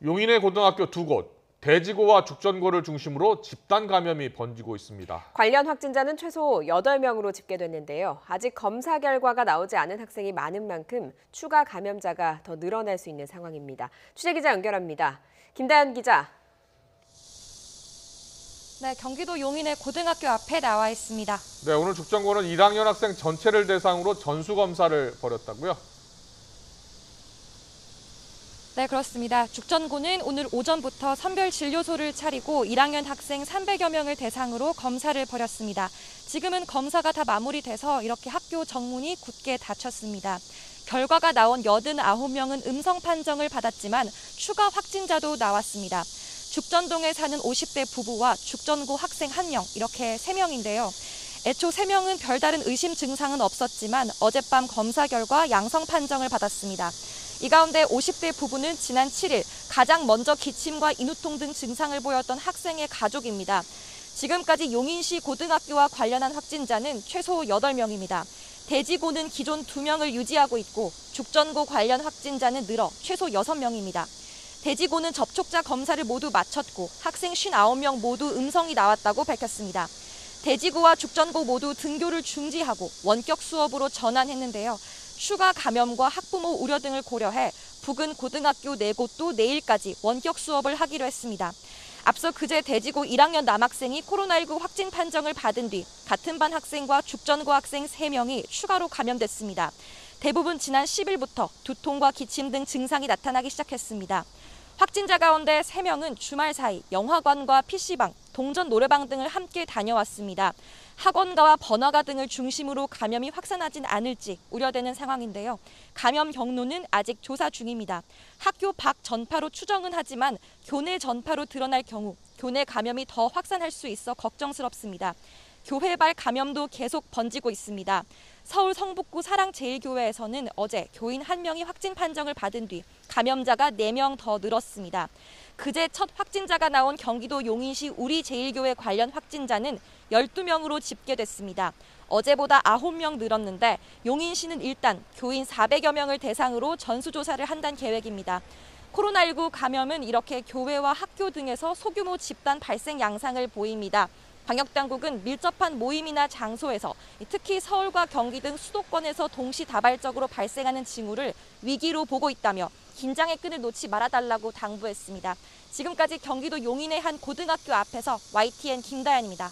용인의 고등학교 2곳, 대지고와 죽전고를 중심으로 집단 감염이 번지고 있습니다. 관련 확진자는 최소 8명으로 집계됐는데요. 아직 검사 결과가 나오지 않은 학생이 많은 만큼 추가 감염자가 더 늘어날 수 있는 상황입니다. 취재기자 연결합니다. 김다연 기자. 네, 경기도 용인의 고등학교 앞에 나와 있습니다. 네, 오늘 죽전고는 1학년 학생 전체를 대상으로 전수검사를 벌였다고요? 네, 그렇습니다. 죽전고는 오늘 오전부터 선별진료소를 차리고 1학년 학생 300여 명을 대상으로 검사를 벌였습니다. 지금은 검사가 다 마무리돼서 이렇게 학교 정문이 굳게 닫혔습니다. 결과가 나온 89명은 음성 판정을 받았지만 추가 확진자도 나왔습니다. 죽전동에 사는 50대 부부와 죽전고 학생 1명, 이렇게 3명인데요. 애초 3명은 별다른 의심 증상은 없었지만 어젯밤 검사 결과 양성 판정을 받았습니다. 이 가운데 50대 부부는 지난 7일 가장 먼저 기침과 인후통 등 증상을 보였던 학생의 가족입니다. 지금까지 용인시 고등학교와 관련한 확진자는 최소 8명입니다. 대지고는 기존 2명을 유지하고 있고 죽전고 관련 확진자는 늘어 최소 6명입니다. 대지고는 접촉자 검사를 모두 마쳤고 학생 59명 모두 음성이 나왔다고 밝혔습니다. 대지고와 죽전고 모두 등교를 중지하고 원격 수업으로 전환했는데요. 추가 감염과 학부모 우려 등을 고려해 부근 고등학교 4곳도 내일까지 원격 수업을 하기로 했습니다. 앞서 그제 대지고 1학년 남학생이 코로나19 확진 판정을 받은 뒤 같은 반 학생과 죽전고 학생 3명이 추가로 감염됐습니다. 대부분 지난 10일부터 두통과 기침 등 증상이 나타나기 시작했습니다. 확진자 가운데 3명은 주말 사이 영화관과 PC방, 동전 노래방 등을 함께 다녀왔습니다. 학원가와 번화가 등을 중심으로 감염이 확산하진 않을지 우려되는 상황인데요. 감염 경로는 아직 조사 중입니다. 학교 밖 전파로 추정은 하지만 교내 전파로 드러날 경우 교내 감염이 더 확산할 수 있어 걱정스럽습니다. 교회발 감염도 계속 번지고 있습니다. 서울 성북구 사랑제일교회에서는 어제 교인 1명이 확진 판정을 받은 뒤 감염자가 4명 더 늘었습니다. 그제 첫 확진자가 나온 경기도 용인시 우리제일교회 관련 확진자는 12명으로 집계됐습니다. 어제보다 9명 늘었는데 용인시는 일단 교인 400여 명을 대상으로 전수조사를 한다는 계획입니다. 코로나19 감염은 이렇게 교회와 학교 등에서 소규모 집단 발생 양상을 보입니다. 방역당국은 밀접한 모임이나 장소에서 특히 서울과 경기 등 수도권에서 동시다발적으로 발생하는 징후를 위기로 보고 있다며 긴장의 끈을 놓지 말아달라고 당부했습니다. 지금까지 경기도 용인의 한 고등학교 앞에서 YTN 김다연입니다.